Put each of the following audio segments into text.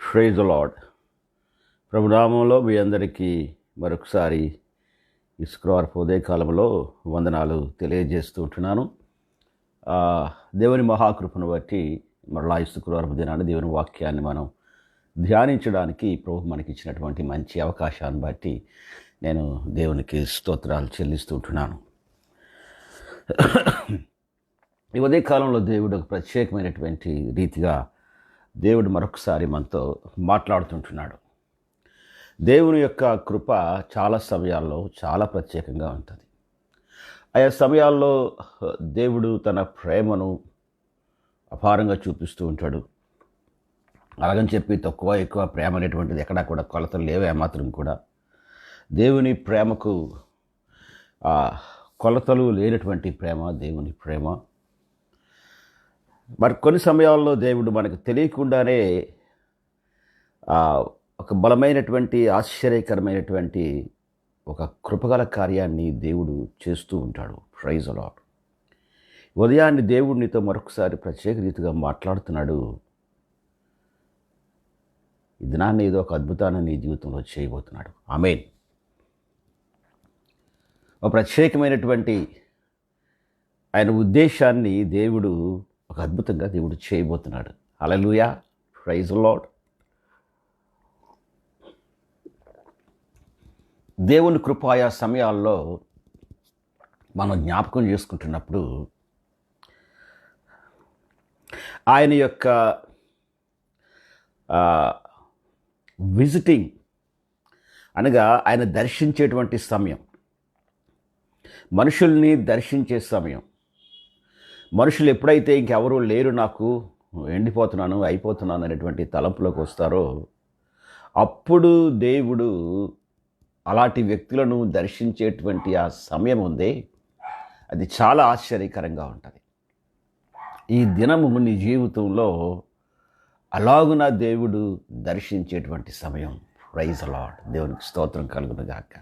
Praise the lord. ప్రభునామంలో మీ అందరికీ మరొకసారి ఈ శుక్రవారపు ఉదయకాలంలో వందనాలు తెలియజేస్తూ ఉంటున్నాను. దేవుని మహాకృపను బట్టి మరలా ఈ శుక్రవారపు దినాన్ని దేవుని వాక్యాన్ని మనం ధ్యానించడానికి ప్రభు మనకి ఇచ్చినటువంటి మంచి అవకాశాన్ని బట్టి నేను దేవునికి స్తోత్రాలు చెల్లిస్తూ ఉంటున్నాను. ఈ ఉదయకాలంలో దేవుడు ఒక ప్రత్యేకమైనటువంటి రీతిగా దేవుడు మరొకసారి మనతో మాట్లాడుతుంటున్నాడు. దేవుని యొక్క కృప చాలా సమయాల్లో చాలా ప్రత్యేకంగా ఉంటుంది. ఆయా సమయాల్లో దేవుడు తన ప్రేమను అపారంగా చూపిస్తూ ఉంటాడు. అలాగని చెప్పి తక్కువ ఎక్కువ ప్రేమ అనేటువంటిది ఎక్కడా కూడా కొలతలు లేవు ఏమాత్రం కూడా. దేవుని ప్రేమకు కొలతలు లేనటువంటి ప్రేమ దేవుని ప్రేమ. మరి కొన్ని సమయాల్లో దేవుడు మనకు తెలియకుండానే ఒక బలమైనటువంటి ఆశ్చర్యకరమైనటువంటి ఒక కృపగల కార్యాన్ని దేవుడు చేస్తూ ఉంటాడు. Praise the lord. ఉదయాన్ని దేవుడు నీతో మరొకసారి ప్రత్యేక రీతిగా మాట్లాడుతున్నాడు. ఈ దినాన్ని ఏదో ఒక అద్భుతాన్ని నీ జీవితంలో చేయబోతున్నాడు. ఆమేన్. ఒక ప్రత్యేకమైనటువంటి ఆయన ఉద్దేశాన్ని దేవుడు ఒక అద్భుతంగా దేవుడు చేయబోతున్నాడు. హల్లెలూయా. Praise the lord. దేవుని కృప ఆయా సమయాల్లో మనం జ్ఞాపకం చేసుకుంటున్నప్పుడు ఆయన యొక్క విజిటింగ్ అనగా ఆయన దర్శించేటువంటి సమయం, మనుషుల్ని దర్శించే సమయం. మనుషులు ఎప్పుడైతే ఇంకెవరూ లేరు, నాకు ఎండిపోతున్నాను అయిపోతున్నాను అనేటువంటి తలంపులోకి వస్తారో అప్పుడు దేవుడు అలాంటి వ్యక్తులను దర్శించేటువంటి ఆ సమయం ఉంది. అది చాలా ఆశ్చర్యకరంగా ఉంటుంది. ఈ దినము నీ జీవితంలో అలాగున దేవుడు దర్శించేటువంటి సమయం. Praise the lord. దేవునికి స్తోత్రం కలుగును గాక.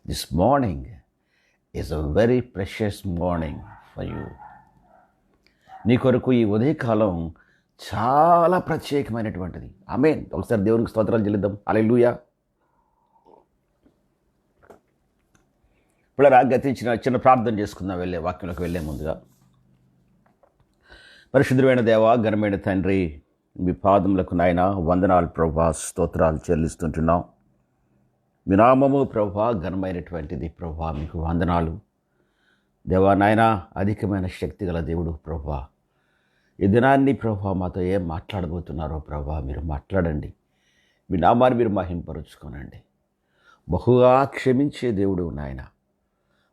This morning is a very precious morning for you. నీ కొరకు ఈ ఉదయకాలం చాలా ప్రత్యేకమైనటువంటిది. ఆమేన్. ఒకసారి దేవునికి స్తోత్రాలు చెల్లిద్దాం. హల్లెలూయా. ఇప్పుడు గతించిన చిన్న ప్రార్థన చేసుకుందాం వాక్యంలోకి వెళ్ళే ముందుగా. పరిశుద్ధమైన దేవ, ఘనమైన తండ్రి, మీ పాదములకు నాయన వందనాలు ప్రభువా, స్తోత్రాలు చెల్లిస్తుంటున్నాం. మీ నామము ప్రభువా ఘనమైనటువంటిది ప్రభువా, మీకు వందనాలు దేవా. నాయన అధికమైన శక్తి గల దేవుడు ప్రభువా, ఈ దినాన్ని ప్రభువా మాతో ఏం మాట్లాడబోతున్నారో ప్రభువా మీరు మాట్లాడండి. మీ నామాన్ని మీరు మహింపరుచుకోనండి. బహుగా క్షమించే దేవుడు నాయన,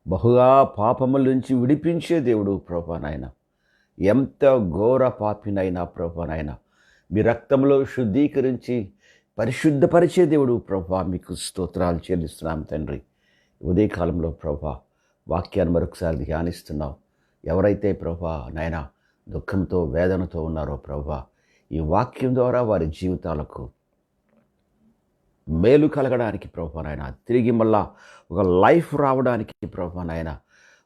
బహుగా పాపముల నుంచి విడిపించే దేవుడు ప్రభువా నాయన. ఎంత ఘోర పాపినైనా ప్రభువా నాయన మీ రక్తంలో శుద్ధీకరించి పరిశుద్ధపరిచే దేవుడు ప్రభువా, మీకు స్తోత్రాలు చెల్లిస్తున్నాం తండ్రి. ఉదయకాలంలో ప్రభువా వాక్యాన్ని మరొకసారి ధ్యానిస్తున్నాం. ఎవరైతే ప్రభువా నాయన దుఃఖంతో వేదనతో ఉన్నారో ప్రభువా, ఈ వాక్యం ద్వారా వారి జీవితాలకు మేలు కలగడానికి ప్రభువా నాయన, తిరిగి మళ్ళా ఒక లైఫ్ రావడానికి ప్రభువా నాయన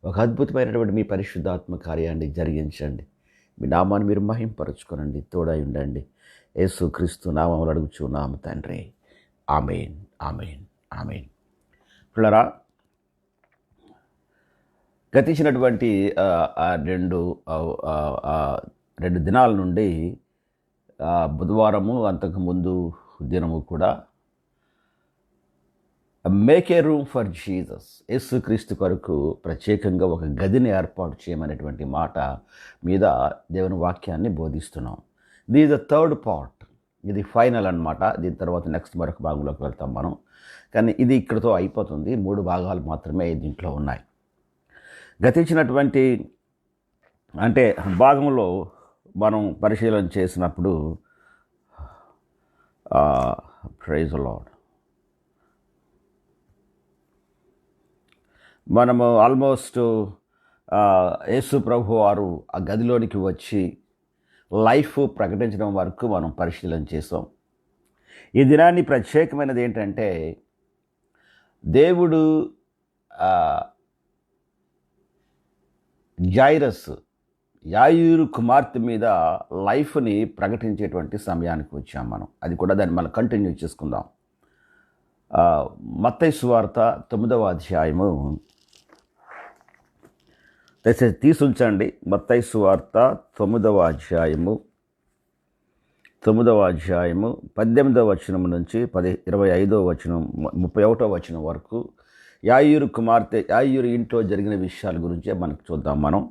ఒక అద్భుతమైనటువంటి మీ పరిశుద్ధాత్మ కార్యాన్ని జరిగించండి. మీ నామాన్ని మీరు మహింపరచుకోనండి. తోడై ఉండండి. యేసుక్రీస్తు నామములో అడుగుచున్నాము తండ్రి. ఆమేన్, ఆమేన్, ఆమేన్. పిల్లరా, గతించినటువంటి రెండు దినాల నుండి బుధవారము అంతకుముందు దినము కూడా make a room for Jesus, యేసుక్రీస్తు కొరకు ప్రత్యేకంగా ఒక గదిని ఏర్పాటు చేయమనేటువంటి మాట మీద దేవుని వాక్యాన్ని బోధిస్తున్నాం. This the third part. ఇది ఫైనల్ అన్నమాట. దీని తర్వాత నెక్స్ట్ మరొక భాగంలోకి వెళ్తాం మనం. కానీ ఇది ఇక్కడితో అయిపోతుంది. 3 భాగాలు మాత్రమే దీంట్లో ఉన్నాయి. గతించినటువంటి అంటే భాగంలో మనం పరిశీలన చేసినప్పుడు ప్రైజ్ ది లార్డ్, మనము ఆల్మోస్ట్ యేసు ప్రభు వారు ఆ గదిలోనికి వచ్చి లైఫ్ ప్రకటించడం వరకు మనం పరిశీలన చేసాం. ఈ దినాన్ని ప్రత్యేకమైనది ఏంటంటే దేవుడు జైరస్ యాయీరు కుమార్తె మీద లైఫ్ని ప్రకటించేటువంటి సమయానికి వచ్చాం మనం. అది కూడా దాన్ని మనం కంటిన్యూ చేసుకుందాం. మత్తయి సువార్త 9వ అధ్యాయము దయచేసి తీసుంచండి. మత్తయి సువార్త 9వ అధ్యాయము 18వ వచనం నుంచి 25వ వచనం 31వ వచనం వరకు యాయీరు ఇంట్లో జరిగిన విషయాల గురించే మనకు చూద్దాం మనం.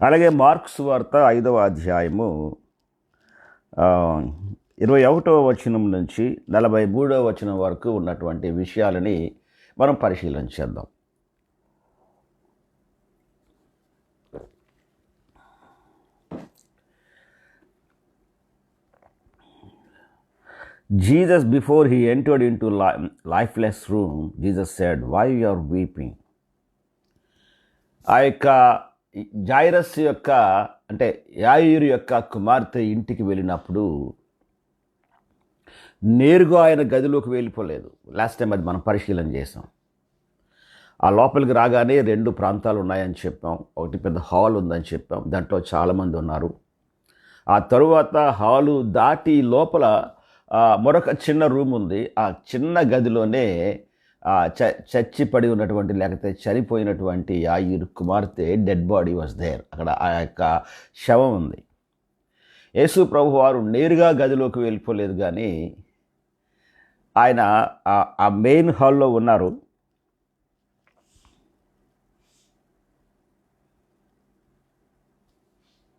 అలాగే మార్కు సువార్త 5వ అధ్యాయము 21వ వచనం నుంచి 43వ వచనం వరకు ఉన్నటువంటి విషయాలని మనం పరిశీలన చేద్దాం. Jesus, before he entered into lifeless room, Jesus said, "Why you are weeping?" ఆ యొక్క జైరస్ యొక్క అంటే యాయీరు యొక్క కుమార్తె ఇంటికి వెళ్ళినప్పుడు నేరుగా ఆయన గదిలోకి వెళ్ళిపోలేదు. లాస్ట్ టైం అది మనం పరిశీలన చేసాం. ఆ లోపలికి రాగానే 2 ప్రాంతాలు ఉన్నాయని చెప్పాం. ఒకటి పెద్ద హాల్ ఉందని చెప్పాం. దాంట్లో చాలామంది ఉన్నారు. ఆ తరువాత హాలు దాటి లోపల మరొక చిన్న రూమ్ ఉంది. ఆ చిన్న గదిలోనే చచ్చిపడి ఉన్నటువంటి లేకపోతే చనిపోయినటువంటి యాయీరు కుమార్తె డెడ్ బాడీ వాజ్ దేర్. అక్కడ ఆ యొక్క శవం ఉంది. యేసు ప్రభు వారు నేరుగా గదిలోకి వెళ్ళిపోలేదు, కానీ ఆయన ఆ మెయిన్ హాల్లో ఉన్నారు.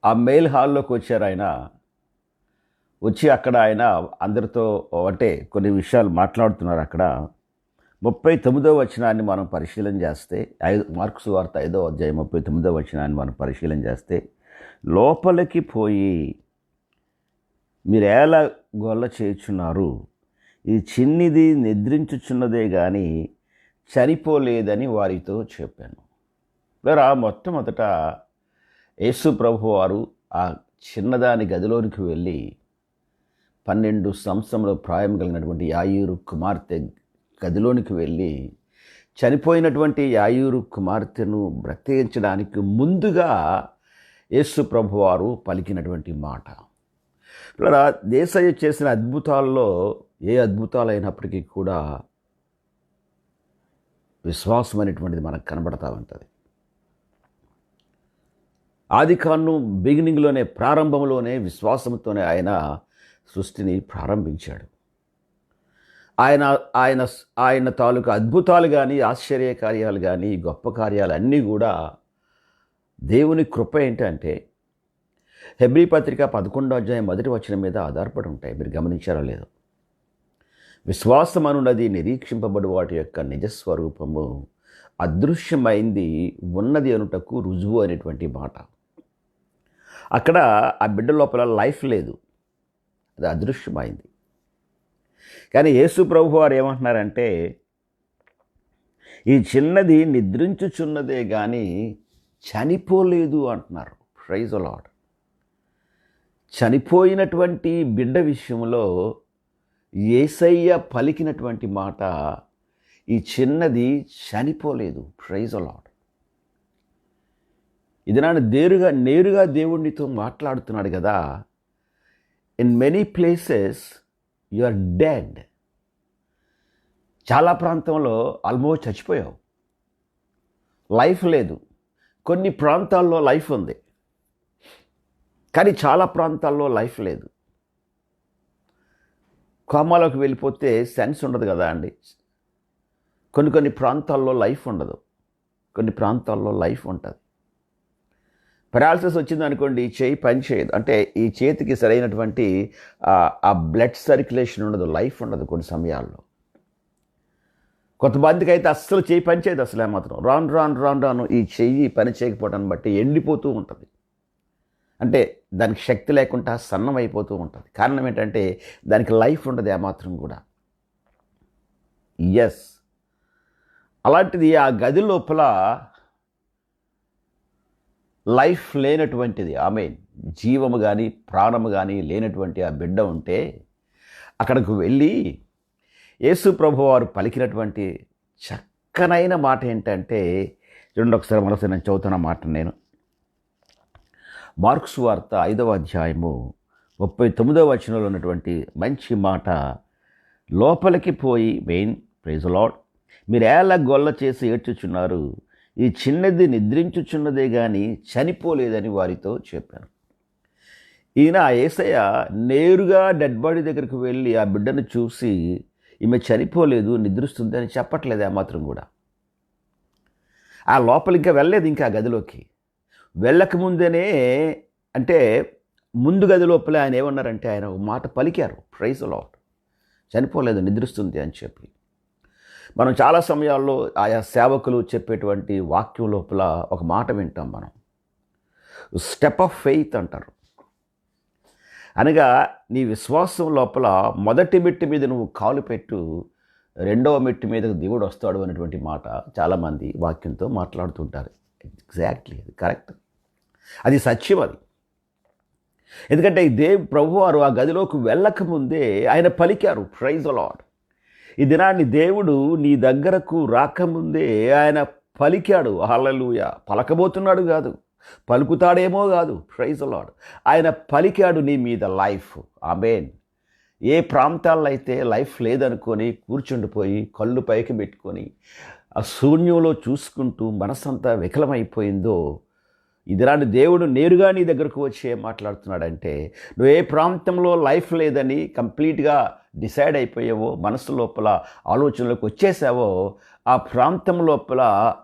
ఆ మెయిన్ హాల్లోకి వచ్చారు. ఆయన వచ్చి అక్కడ ఆయన అందరితో అంటే కొన్ని విషయాలు మాట్లాడుతున్నారు. అక్కడ 39వ వచనాన్ని మనం పరిశీలన చేస్తే, మార్కు సువార్త 5వ అధ్యాయం 39వ వచనాన్ని మనం పరిశీలన చేస్తే, లోపలికి పోయి మీరు ఎలా గొల్ల చేయుచున్నారు, ఈ చిన్నిది నిద్రించుచున్నదే కానీ చనిపోలేదని వారితో చెప్పాను. ఇలా మొట్టమొదట యేసు ప్రభు వారు ఆ చిన్నదాని గదిలోనికి వెళ్ళి 12 సంవత్సరముల ప్రాయం కలిగినటువంటి యాయీరు కుమార్తె గదిలోనికి వెళ్ళి చనిపోయినటువంటి యాయీరు కుమార్తెను బ్రతికించడానికి ముందుగా యేసు ప్రభువారు పలికినటువంటి మాట. ఇలా యేసయ్య చేసిన అద్భుతాల్లో ఏ అద్భుతాలైనప్పటికీ కూడా విశ్వాసం అనేటువంటిది మనకు కనబడతా ఉంటుంది. ఆదికాండం బిగినింగ్లోనే, ప్రారంభంలోనే విశ్వాసంతోనే ఆయన సృష్టిని ప్రారంభించాడు. ఆయన తాలూకు అద్భుతాలు కానీ, ఆశ్చర్య కార్యాలు కానీ, గొప్ప కార్యాలు అన్నీ కూడా దేవుని కృప ఏంటంటే హెబ్రీ పత్రిక 11వ అధ్యాయం 1వ వచనం మీద ఆధారపడి ఉంటాయి. మీరు గమనించారో లేదో? విశ్వాసం అనున్నది నిరీక్షింపబడి వాటి యొక్క నిజస్వరూపము, అదృశ్యమైంది ఉన్నది అనుటకు రుజువు అనేటువంటి మాట. అక్కడ ఆ బిడ్డ లోపల లైఫ్ లేదు, అది అదృశ్యమైంది. కానీ యేసు ప్రభు వారు ఏమంటున్నారంటే, ఈ చిన్నది నిద్రించుచున్నదే కానీ చనిపోలేదు అంటున్నారు. Praise the lord. చనిపోయినటువంటి బిడ్డ విషయంలో యేసయ్య పలికినటువంటి మాట, ఈ చిన్నది చనిపోలేదు. Praise the lord. ఇది నేరుగా దేవుడితో మాట్లాడుతున్నాడు కదా. In many places you are dead. చాలా ప్రాంతంలో ఆల్మోస్ట్ చచ్చిపోయావు, లైఫ్ లేదు. కొన్ని ప్రాంతాల్లో లైఫ్ ఉంది, కానీ చాలా ప్రాంతాల్లో లైఫ్ లేదు. కోమాలోకి వెళ్ళిపోతే సెన్స్ ఉండదు కదా అండి. కొన్ని ప్రాంతాల్లో లైఫ్ ఉండదు, కొన్ని ప్రాంతాల్లో లైఫ్ ఉంటుంది. పెరాలసిస్ వచ్చింది అనుకోండి, చేయి పని చేయదు. అంటే ఈ చేతికి సరైనటువంటి ఆ బ్లడ్ సర్క్యులేషన్ ఉండదు, లైఫ్ ఉండదు కొన్ని సమయాల్లో. కొంతమందికి అయితే అస్సలు చేయి పని చేయదు, అసలు ఏమాత్రం. రాను ఈ చెయ్యి పని చేయకపోవడాన్ని బట్టి ఎండిపోతూ ఉంటుంది. అంటే దానికి శక్తి లేకుండా సన్నం అయిపోతూ ఉంటుంది. కారణం ఏంటంటే దానికి లైఫ్ ఉండదు ఏమాత్రం కూడా. ఎస్, అలాంటిది ఆ గది లోపల లైఫ్ లేనటువంటిది, జీవము కానీ ప్రాణము కానీ లేనటువంటి ఆ బిడ్డ ఉంటే అక్కడికి వెళ్ళి యేసు ప్రభు వారు పలికినటువంటి చక్కనైన మాట ఏంటంటే, చూడండి ఒకసారి మరోసారి నేను చదువుతున్న మాట. నేను మార్క్స్ వార్త 5వ అధ్యాయము 39వ వచనంలో ఉన్నటువంటి మంచి మాట, లోపలికి పోయి ప్రైజ్ లార్డ్, మీరు ఎలా గొల్ల చేసి ఏడ్చుచున్నారు, ఈ చిన్నది నిద్రించుచున్నదే కానీ చనిపోలేదని వారితో చెప్పారు. ఈయన యేసయ్య నేరుగా డెడ్ బాడీ దగ్గరికి వెళ్ళి ఆ బిడ్డను చూసి ఈమె చనిపోలేదు, నిద్రిస్తుంది అని చెప్పట్లేదు ఏమాత్రం కూడా. ఆ లోపలికి ఇంకా వెళ్ళలేదు, ఇంకా గదిలోకి వెళ్ళకముందేనే, అంటే ముందు గది లోపలే ఆయన ఏమన్నారంటే ఆయన ఒక మాట పలికారు, ప్రైజ్ లార్డ్, చనిపోలేదు, నిద్రిస్తుంది అని చెప్పి. మనం చాలా సమయాల్లో ఆయా సేవకులు చెప్పేటువంటి వాక్యం లోపల ఒక మాట వింటాం మనం, స్టెప్ ఆఫ్ ఫెయిత్ అంటారు. అనగా నీ విశ్వాసం లోపల మొదటి మెట్టు మీద నువ్వు కాలు పెట్టు, రెండవ మెట్టు మీద దేవుడు వస్తాడు అనేటువంటి మాట చాలామంది వాక్యంతో మాట్లాడుతుంటారు. ఎగ్జాక్ట్లీ అది కరెక్ట్, అది సత్యం. అది ఎందుకంటే ప్రభువారు ఆ గదిలోకి వెళ్ళకముందే ఆయన పలికారు, ప్రైజ్ లార్డ్. ఈ దినాన్ని దేవుడు నీ దగ్గరకు రాకముందే ఆయన పలికాడు, హల్లెలూయా. పలకబోతున్నాడు కాదు, పలుకుతాడేమో కాదు, ప్రైజ్ లార్డ్. ఆయన పలికాడు నీ మీద లైఫ్. ఆమేన్. ఏ ప్రాంతాల్లో అయితే లైఫ్ లేదనుకొని కూర్చుండిపోయి కళ్ళు పైకి పెట్టుకొని ఆ శూన్యంలో చూసుకుంటూ మనసంతా వికలమైపోయిందో, ఇదిరాని దేవుడు నేరుగా నీ దగ్గరకు వచ్చి ఏం మాట్లాడుతున్నాడంటే, నువ్వు ఏ ప్రాంతంలో లైఫ్ లేదని కంప్లీట్గా డిసైడ్ అయిపోయావో, మనసు లోపల ఆలోచనలోకి వచ్చేసావో, ఆ ప్రాంతం లోపల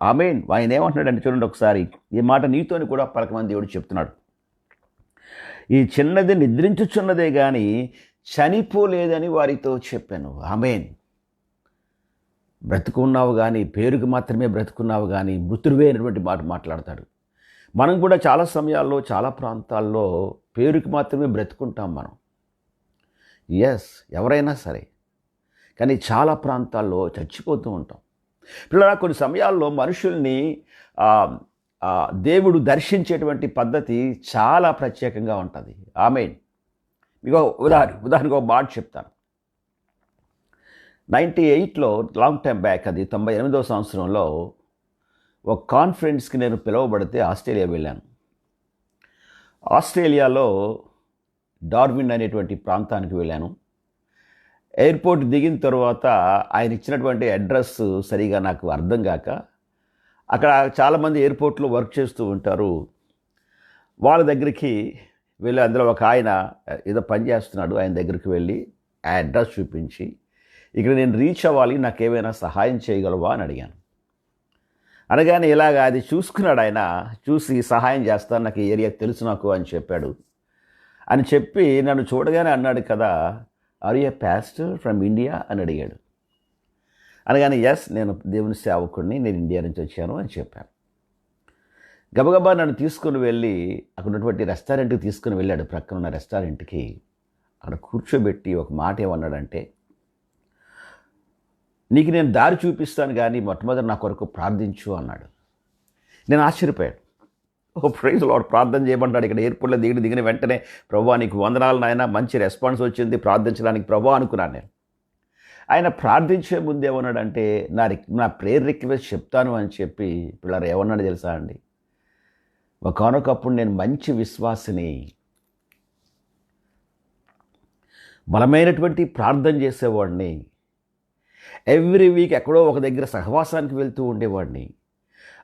ఆమేన్ ఆయన ఏమంటున్నాడంటే చూడండి ఒకసారి, ఈ మాట నీతోని కూడా పలకమని దేవుడు చెప్తున్నాడు. ఈ చిన్నది నిద్రించుచున్నదే కానీ చనిపోలేదని వారితో చెప్పాను. ఆమేన్. బ్రతుకున్నావు కానీ, పేరుకు మాత్రమే బ్రతుకున్నావు కానీ మృతుడివే అనేటువంటి మాట మాట్లాడతాడు. మనం కూడా చాలా సమయాల్లో చాలా ప్రాంతాల్లో పేరుకి మాత్రమే బ్రతుకుంటాం మనం. ఎస్, ఎవరైనా సరే, కానీ చాలా ప్రాంతాల్లో చచ్చిపోతూ ఉంటాం. పిల్లల కొన్ని సమయాల్లో మనుషుల్ని దేవుడు దర్శించేటువంటి పద్ధతి చాలా ప్రత్యేకంగా ఉంటుంది. ఆమేన్. మీకు ఉదాహరణకు ఒక మాట చెప్తాను. 98లో లాంగ్ టైం బ్యాక్, అది 98వ సంవత్సరంలో ఒక కాన్ఫరెన్స్కి నేను పిలువబడితే ఆస్ట్రేలియా వెళ్ళాను. ఆస్ట్రేలియాలో డార్విన్ అనేటువంటి ప్రాంతానికి వెళ్ళాను. ఎయిర్పోర్ట్ దిగిన తర్వాత ఆయన ఇచ్చినటువంటి అడ్రస్ సరిగా నాకు అర్థం కాక, అక్కడ చాలామంది ఎయిర్పోర్ట్లో వర్క్ చేస్తూ ఉంటారు, వాళ్ళ దగ్గరికి వెళ్ళి అందులో ఒక ఆయన ఏదో పని చేస్తున్నాడు, ఆయన దగ్గరికి వెళ్ళి ఆ అడ్రస్ చూపించి, ఇక్కడ నేను రీచ్ అవ్వాలి, నాకు ఏమైనా సహాయం చేయగలవా అని అడిగాను. అనగానే ఇలాగ అది చూసుకున్నాడు ఆయన, చూసి సహాయం చేస్తాను, నాకు ఈ ఏరియా తెలుసు నాకు అని చెప్పాడు. అని చెప్పి నన్ను చూడగానే అన్నాడు కదా, are you a pastor from India అని అడిగాడు. అనగానే ఎస్, నేను దేవుని సేవకుడిని, నేను ఇండియా నుంచి వచ్చాను అని చెప్పాను. గబగబా నన్ను తీసుకుని వెళ్ళి అక్కడ ఉన్నటువంటి రెస్టారెంట్కి తీసుకుని వెళ్ళాడు, ప్రక్కన ఉన్న రెస్టారెంట్కి. అక్కడ కూర్చోబెట్టి ఒక మాట ఏమన్నాడంటే, నీకు నేను దారి చూపిస్తాను కానీ మొట్టమొదటి నా కొరకు ప్రార్థించు అన్నాడు. నేను ఆశ్చర్యపోయాను. ఓ ప్రైజ్ లార్డ్, ప్రార్థన చేయమంటాడు. ఇక్కడ ఎయిర్పోర్ట్లో దిగిన వెంటనే, ప్రభువా నీకు వందనాలు నాయన, మంచి రెస్పాన్స్ వచ్చింది ప్రార్థించడానికి ప్రభువా అనుకున్నాను నేను. ఆయన ప్రార్థించే ముందు ఏమన్నాడంటే, నా ప్రేయర్ రిక్వెస్ట్ చెప్తాను అని చెప్పి పిల్లలు ఏమన్నాడు తెలుసా అండి, ఒకనొకప్పుడు నేను మంచి విశ్వాసిని, బలమైనటువంటి ప్రార్థన చేసేవాడిని, ఎవ్రీ వీక్ ఎక్కడో ఒక దగ్గర సహవాసానికి వెళ్తూ ఉండేవాడిని,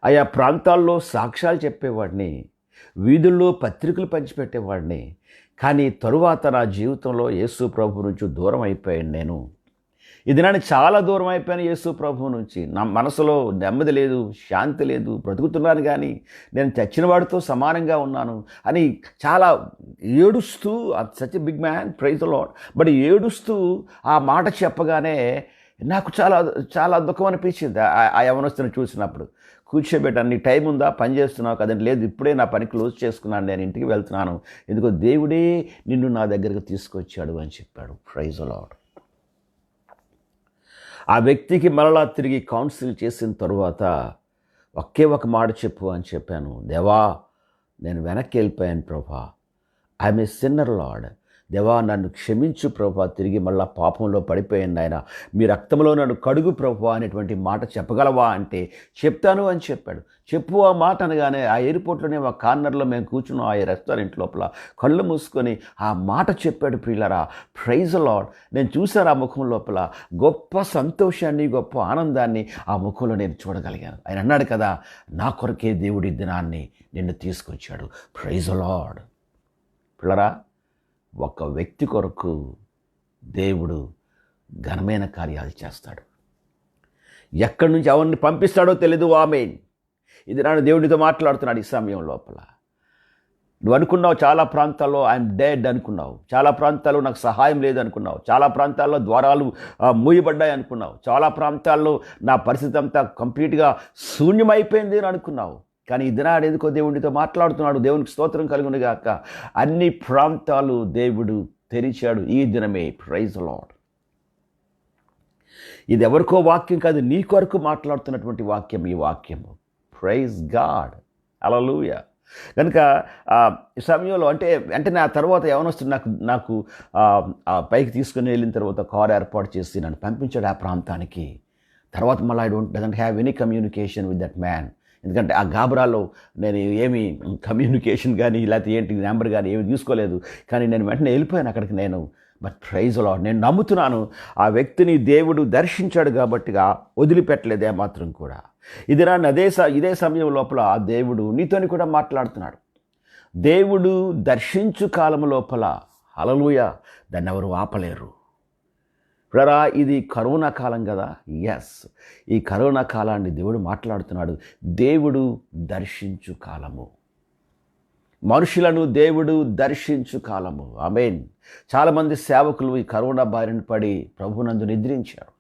ఆయా ప్రాంతాల్లో సాక్ష్యాలు చెప్పేవాడిని, వీధుల్లో పత్రికలు పంచిపెట్టేవాడిని. కానీ తరువాత నా జీవితంలో యేసు ప్రభు నుంచి దూరం అయిపోయాను. నేను ఇది నన్ను చాలా దూరం అయిపోయాను యేసు ప్రభు నుంచి. నా మనసులో నెమ్మది లేదు, శాంతి లేదు, బ్రతుకుతున్నాను కానీ నేను చచ్చిన వాడితో సమానంగా ఉన్నాను అని చాలా ఏడుస్తూ, such a big man, praise the lord, but ఏడుస్తూ ఆ మాట చెప్పగానే నాకు చాలా చాలా దుఃఖం అనిపించింది. ఆ యవనస్తుని చూసినప్పుడు కూర్చోబెట్టాను, నీ టైం ఉందా, పని చేస్తున్నావు కదండి, లేదు ఇప్పుడే నా పని క్లోజ్ చేసుకున్నాను, నేను ఇంటికి వెళ్తున్నాను, ఎందుకో దేవుడే నిన్ను నా దగ్గరకు తీసుకొచ్చాడు అని చెప్పాడు. Praise the lord. ఆ వ్యక్తికి మరలా తిరిగి కౌన్సిల్ చేసిన తరువాత ఒకే ఒక మాట చెప్పు అని చెప్పాను. దేవా, నేను వెనక్కి వెళ్ళిపోయాను ప్రభా, ఐఎమ్ ఏ సిన్నర్ లార్డ్, దేవా నన్ను క్షమించు ప్రభువా, తిరిగి మళ్ళా పాపంలో పడిపోయాను నాయన, మీ రక్తంలో నన్ను కడుగు ప్రభువా అనేటువంటి మాట చెప్పగలవా అంటే చెప్తాను అని చెప్పాడు. చెప్పు ఆ మాట అనగానే ఆ ఎయిర్పోర్ట్లోనే ఆ కార్నర్లో మేము కూర్చున్నాం, ఆ రెస్టారెంట్ లోపల కళ్ళు మూసుకొని ఆ మాట చెప్పాడు. ప్రియులరా, ప్రైజ్ లార్డ్. నేను చూశాను ఆ ముఖం లోపల గొప్ప సంతోషాన్ని, గొప్ప ఆనందాన్ని ఆ ముఖంలో నేను చూడగలిగాను. ఆయన అన్నాడు కదా, నా కొరకే దేవుడి దినాన్ని నిన్ను తీసుకొచ్చాడు. Praise lord. పిల్లరా, ఒక వ్యక్తి కొరకు దేవుడు ఘనమైన కార్యాలు చేస్తాడు. ఎక్కడి నుంచి ఎవరిని పంపిస్తాడో తెలీదు. ఆమేన్. ఇది నాడు దేవుడితో మాట్లాడుతున్నాడు ఈ సమయం లోపల. నువ్వు అనుకున్నావు చాలా ప్రాంతాల్లో ఐఎమ్ డెడ్ అనుకున్నావు, చాలా ప్రాంతాల్లో నాకు సహాయం లేదు అనుకున్నావు, చాలా ప్రాంతాల్లో ద్వారాలు మూయబడ్డాయి అనుకున్నావు, చాలా ప్రాంతాల్లో నా పరిస్థితి అంతా కంప్లీట్గా శూన్యమైపోయింది అని అనుకున్నావు. కానీ ఈ దినాడు ఎందుకో దేవుడితో మాట్లాడుతున్నాడు. దేవునికి స్తోత్రం కలుగును గాక. అన్ని ప్రాంతాలు దేవుడు తెరిచాడు ఈ దినమే. Praise lord. ఇది ఎవరికో వాక్యం కాదు, నీ కొరకు మాట్లాడుతున్నటువంటి వాక్యం ఈ వాక్యము. Praise God. హల్లెలూయా. కనుక ఈ సమయంలో అంటే నా తర్వాత ఏమనొస్తుంది, నాకు పైకి తీసుకుని వెళ్ళిన తర్వాత కారు ఏర్పాటు చేసి నన్ను పంపించాడు ఆ ప్రాంతానికి. తర్వాత మళ్ళీ doesn't have any communication with that man. ఎందుకంటే ఆ గాబరాలో నేను ఏమి కమ్యూనికేషన్ కానీ లేకపోతే ఏంటి నెంబర్ కానీ ఏమి తీసుకోలేదు. కానీ నేను వెంటనే వెళ్ళిపోయాను అక్కడికి నేను. బట్ ప్రైజ్ లార్డ్, నేను నమ్ముతున్నాను ఆ వ్యక్తిని దేవుడు దర్శించాడు కాబట్టిగా వదిలిపెట్టలేదు ఏమాత్రం కూడా. ఇది నన్ను ఇదే సమయం లోపల ఆ దేవుడు నీతోని కూడా మాట్లాడుతున్నాడు. దేవుడు దర్శించు కాలం లోపల, హల్లెలూయా, దాన్ని ఎవరు ఆపలేరు. బ్రదరా, ఇది కరోనా కాలం కదా. ఎస్, ఈ కరోనా కాలాన్ని దేవుడు మాట్లాడుతున్నాడు. దేవుడు దర్శించు కాలము, మనుషులను దేవుడు దర్శించు కాలము. ఆమేన్. చాలామంది సేవకులు ఈ కరోనా బారిన పడి ప్రభునందు నిద్రించారు.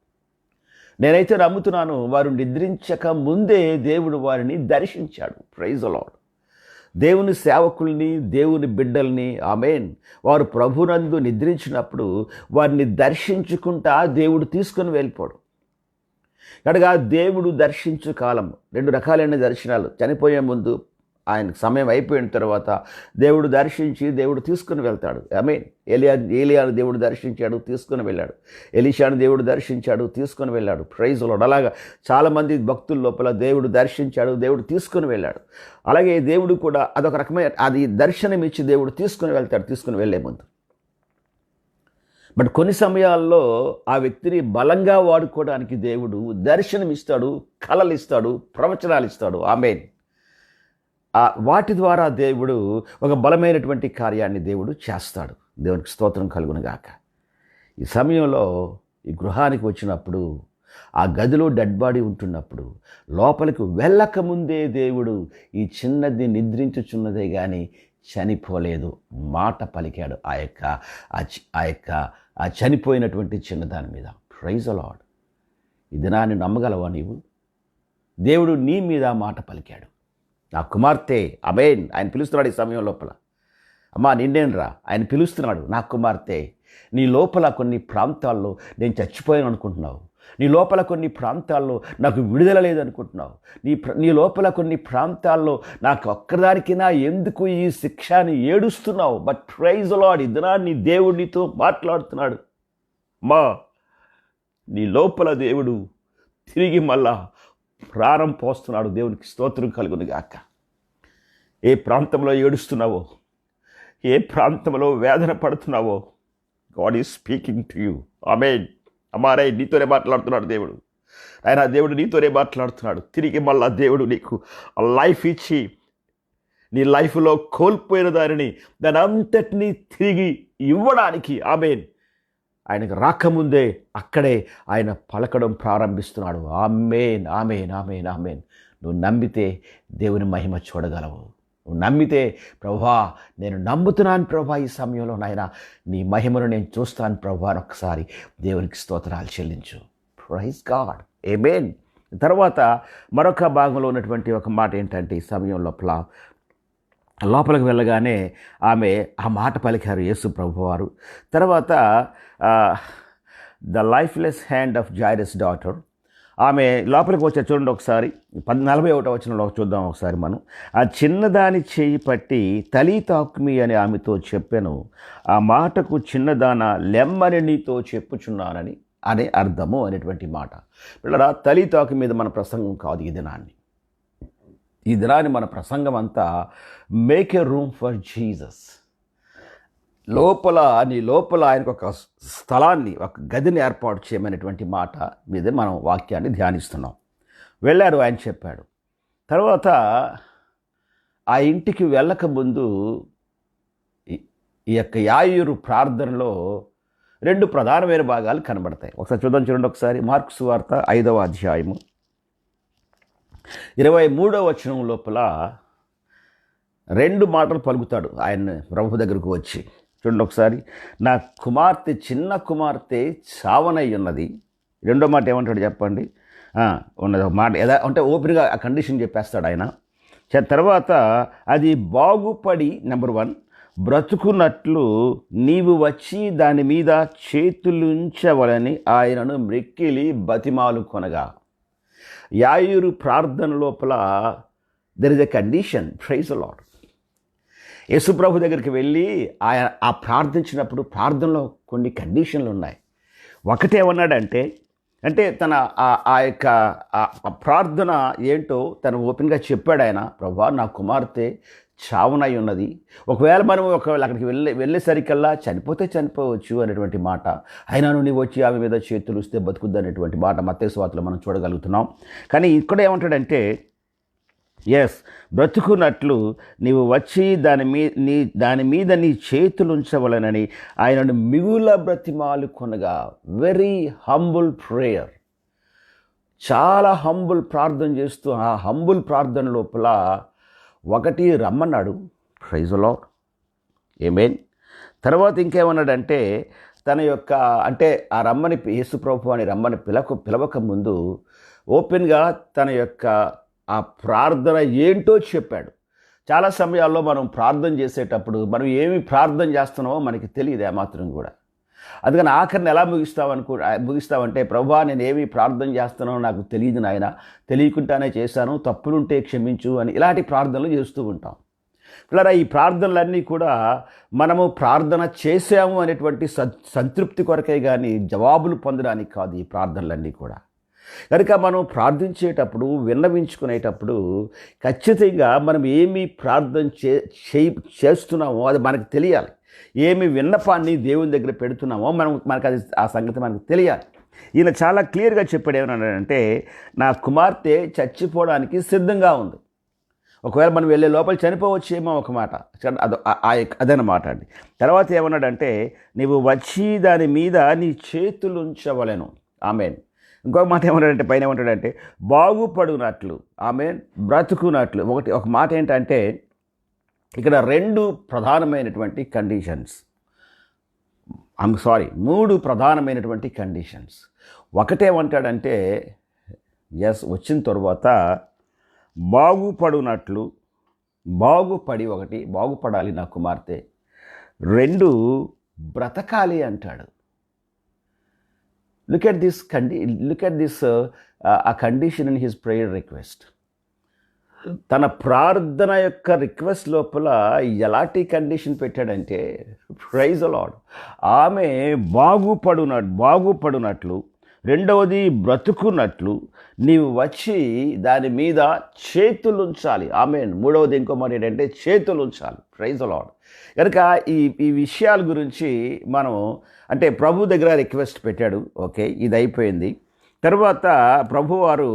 నేనైతే నమ్ముతున్నాను, వారు నిద్రించక ముందే దేవుడు వారిని దర్శించాడు. Praise lord. దేవుని సేవకుల్ని, దేవుని బిడ్డల్ని, ఆమేన్, వారు ప్రభునందు నిద్రించినప్పుడు వారిని దర్శించుకుంటా దేవుడు తీసుకొని వెళ్ళిపోడు. కనుక దేవుడు దర్శించు కాలం, రెండు రకాలైన దర్శనాలు. చనిపోయే ముందు, ఆయన సమయం అయిపోయిన తర్వాత దేవుడు దర్శించి దేవుడు తీసుకుని వెళ్తాడు. ఆమేన్. ఏలియాను దేవుడు దర్శించాడు, తీసుకుని వెళ్ళాడు. ఎలీషాను దేవుడు దర్శించాడు, తీసుకొని వెళ్ళాడు. Praise lord. అలాగా చాలామంది భక్తుల లోపల దేవుడు దర్శించాడు, దేవుడు తీసుకొని వెళ్ళాడు. అలాగే దేవుడు కూడా అదొక రకమైన అది దర్శనం ఇచ్చి దేవుడు తీసుకొని వెళ్తాడు, తీసుకుని వెళ్ళే ముందు. బట్ కొన్ని సమయాల్లో ఆ వ్యక్తిని బలంగా వాడుకోవడానికి దేవుడు దర్శనం ఇస్తాడు, కలలు ఇస్తాడు, ప్రవచనాలు ఇస్తాడు. ఆమేన్. వాటి ద్వారా దేవుడు ఒక బలమైనటువంటి కార్యాన్ని దేవుడు చేస్తాడు. దేవునికి స్తోత్రం కలుగును గాక. ఈ సమయంలో ఈ గృహానికి వచ్చినప్పుడు, ఆ గదిలో డెడ్ బాడీ ఉంటున్నప్పుడు, లోపలికి వెళ్ళకముందే దేవుడు ఈ చిన్నది నిద్రించుచున్నదే కానీ చనిపోలేదు మాట పలికాడు ఆ చనిపోయినటువంటి చిన్నదాని మీద. Praise lord. ఈ దినాన్ని నమ్మగలవా నీవు? దేవుడు నీ మీద మాట పలికాడు. నా కుమార్తె, ఆమేన్, ఆయన పిలుస్తున్నాడు ఈ సమయం లోపల. అమ్మా నిన్నేనరా, ఆయన పిలుస్తున్నాడు. నా కుమార్తె, నీ లోపల కొన్ని ప్రాంతాల్లో నేను చచ్చిపోయాను అనుకుంటున్నావు. నీ లోపల కొన్ని ప్రాంతాల్లో నాకు విడుదల లేదనుకుంటున్నావు. నీ లోపల కొన్ని ప్రాంతాల్లో నాకు ఒక్కదానికైనా ఎందుకు ఈ శిక్ష అని ఏడుస్తున్నావు. బట్ ప్రైజ్ లార్డ్, ఈ దినాన్ని దేవుడు నీతో మాట్లాడుతున్నాడు. మా నీ లోపల దేవుడు తిరిగి మళ్ళా ప్రాణం పోస్తున్నాడు. దేవునికి స్తోత్రం కలుగును గాక. ఏ ప్రాంతంలో ఏడుస్తున్నావో, ఏ ప్రాంతంలో వేదన పడుతున్నావో, God is speaking to you. Amen. అమ్మారే, నీతోనే మాట్లాడుతున్నాడు దేవుడు. ఆయన దేవుడు నీతోనే మాట్లాడుతున్నాడు. తిరిగి మళ్ళా దేవుడు నీకు లైఫ్ ఇచ్చి నీ లైఫ్లో కోల్పోయిన దాని అంతటినీ తిరిగి ఇవ్వడానికి, ఆమేన్, ఆయనకు రాకముందే అక్కడే ఆయన పలకడం ప్రారంభిస్తున్నాడు. ఆమేన్, ఆమేన్, ఆమేన్, ఆమేన్. నువ్వు నమ్మితే దేవుని మహిమ చూడగలవు. నువ్వు నమ్మితే, ప్రభువా నేను నమ్ముతున్నాను ప్రభువా, ఈ సమయంలో నాయన నీ మహిమను నేను చూస్తాను ప్రభువా అని ఒక్కసారి దేవునికి స్తోత్రాలు చెల్లించు. Praise God. ఆమేన్. తర్వాత మరొక భాగంలో ఉన్నటువంటి ఒక మాట ఏంటంటే, ఈ సమయం లోపలికి వెళ్ళగానే ఆమె ఆ మాట పలికారు యేసు ప్రభువారు. తర్వాత the lifeless hand of Jairus daughter, ఆమె లోపలికి వచ్చే చూడండి ఒకసారి 41వ వచనంలో చూద్దాం ఒకసారి మనం. ఆ చిన్నదాని చేయి పట్టి తలీ తాకుమి అని ఆమెతో చెప్పాను. ఆ మాటకు చిన్నదాన లెమ్మని నీతో చెప్పుచున్నానని అనే అర్థము అనేటువంటి మాట. పిల్లరా, తలీ తాకు మీద మన ప్రసంగం కాదు ఈ దినాన్ని. ఈ దినాన్ని మన ప్రసంగం అంతా make a room for Jesus. నీ లోపల ఆయనకు ఒక స్థలాన్ని, ఒక గదిని ఏర్పాటు చేయమనేటువంటి మాట మీద మనం వాక్యాన్ని ధ్యానిస్తున్నాం. వెళ్ళారు, ఆయన చెప్పాడు. తర్వాత ఆ ఇంటికి వెళ్ళక ముందు ఈ యొక్క యాయూరు ప్రార్థనలో 2 ప్రధానమైన భాగాలు కనబడతాయి. ఒకసారి చూడండి ఒకసారి. మార్కు సువార్త 5వ అధ్యాయము 23వ వచనం లోపల 2 మాటలు పలుకుతాడు ఆయన ప్రభు దగ్గరకు వచ్చి. చూడండి ఒకసారి. నా కుమార్తె, చిన్న కుమార్తె చావనై ఉన్నది. రెండో మాట ఏమంటాడు చెప్పండి. ఉన్నది ఒక మాట అంటే ఓపెన్గా ఆ కండిషన్ చెప్పేస్తాడు ఆయన. తర్వాత అది బాగుపడి నెంబర్ 1 బ్రతుకున్నట్లు నీవు వచ్చి దాని మీద చేతులుంచవలని ఆయనను మ్రెక్కిలి బతిమాలు కొనగా. యాయూరు ప్రార్థన లోపల there is a condition. Praise the lord. యేసుప్రభు దగ్గరికి వెళ్ళి ఆయన ఆ ప్రార్థించినప్పుడు ప్రార్థనలో కొన్ని కండిషన్లు ఉన్నాయి. ఒకటేమన్నాడంటే, అంటే తన ఆ యొక్క ప్రార్థన ఏంటో తను ఓపెన్గా చెప్పాడు ఆయన. ప్రభువా, నా కుమార్తె చావునై ఉన్నది. ఒకవేళ అక్కడికి వెళ్ళేసరికల్లా చనిపోతే చనిపోవచ్చు అనేటువంటి మాట. అయినా నువ్వు వచ్చి ఆమె మీద చేతులు ఇస్తే బతుకుద్ది అనేటువంటి మాట మత్తయి సువార్తలో మనం చూడగలుగుతున్నాం. కానీ ఇక్కడ ఏమంటాడంటే, బ్రతుకున్నట్లు నీవు వచ్చి దాని మీద నీ చేతులుంచవలనని ఆయనను మిగుల బ్రతిమాలు కొనగా. Very humble prayer. చాలా హంబుల్ ప్రార్థన చేస్తూ ఆ హంబుల్ ప్రార్థన లోపల 1 రమ్మన్నాడు. Praise the lord. ఆమేన్. తర్వాత ఇంకేమన్నాడంటే, తన యొక్క అంటే ఆ రమ్మని యేసుప్రభు అని రమ్మని పిలవక ముందు ఓపెన్గా తన యొక్క ఆ ప్రార్థన ఏంటో చెప్పాడు. చాలా సమయాల్లో మనం ప్రార్థన చేసేటప్పుడు మనం ఏమి ప్రార్థన చేస్తున్నామో మనకి తెలియదు ఏమాత్రం కూడా. అందుకని ఆఖరిని ఎలా ముగిస్తావంటే, ప్రభువా, నేను ఏమి ప్రార్థన చేస్తున్నానో నాకు తెలియదు నాయన, తెలియకుండానే చేశాను, తప్పులుంటే క్షమించు అని ఇలాంటి ప్రార్థనలు చేస్తూ ఉంటాం. ఇలా ఈ ప్రార్థనలన్నీ కూడా మనము ప్రార్థన చేసాము అనేటువంటి సంతృప్తి కొరకే కానీ జవాబులు పొందడానికి కాదు ఈ ప్రార్థనలన్నీ కూడా. కనుక మనం ప్రార్థించేటప్పుడు, విన్నవించుకునేటప్పుడు ఖచ్చితంగా మనం ఏమి ప్రార్థన చేస్తున్నామో అది మనకు తెలియాలి. ఏమి విన్నపాన్ని దేవుని దగ్గర పెడుతున్నామో మనకు అది ఆ సంగతి మనకు తెలియాలి. ఈయన చాలా క్లియర్గా చెప్పాడు. ఏమన్నాడంటే, నా కుమార్తె చచ్చిపోవడానికి సిద్ధంగా ఉంది. ఒకవేళ మనం వెళ్ళే లోపల చనిపోవచ్చేమో ఒక మాట. అదనమాట అండి. తర్వాత ఏమన్నాడంటే, నీవు వచ్చి దాని మీద నీ చేతులుంచవలెను. ఆమేన్. ఇంకొక మాట ఏమన్నాడంటే, పైన ఏమంటాడంటే, బాగుపడునట్లు. ఆమేన్. బ్రతుకున్నట్లు. ఒక మాట ఏంటంటే, ఇక్కడ 2 ప్రధానమైనటువంటి కండిషన్స్. 3 ప్రధానమైనటువంటి కండిషన్స్. ఒకటేమంటాడంటే, వచ్చిన తర్వాత బాగుపడునట్లు, బాగుపడాలి నా కుమార్తె. 2 బ్రతకాలి అంటాడు. Look at this a condition in his prayer request. తన ప్రార్థన యొక్క రిక్వెస్ట్ లోపల ఎలాంటి కండిషన్ పెట్టాడంటే, ప్రైజ్ ది లార్డ్, ఆమె బాగుపడునట్లు, రెండవది బ్రతుకున్నట్లు నీవు వచ్చి దాని మీద చేతులుంచాలి. ఆమేన్. మూడవది ఇంకో మాట ఏంటంటే చేతులుంచాలి. Praise the lord. కనుక ఈ విషయాల గురించి మనం అంటే ప్రభు దగ్గర రిక్వెస్ట్ పెట్టాడు. ఓకే, ఇది అయిపోయింది. తర్వాత ప్రభువారు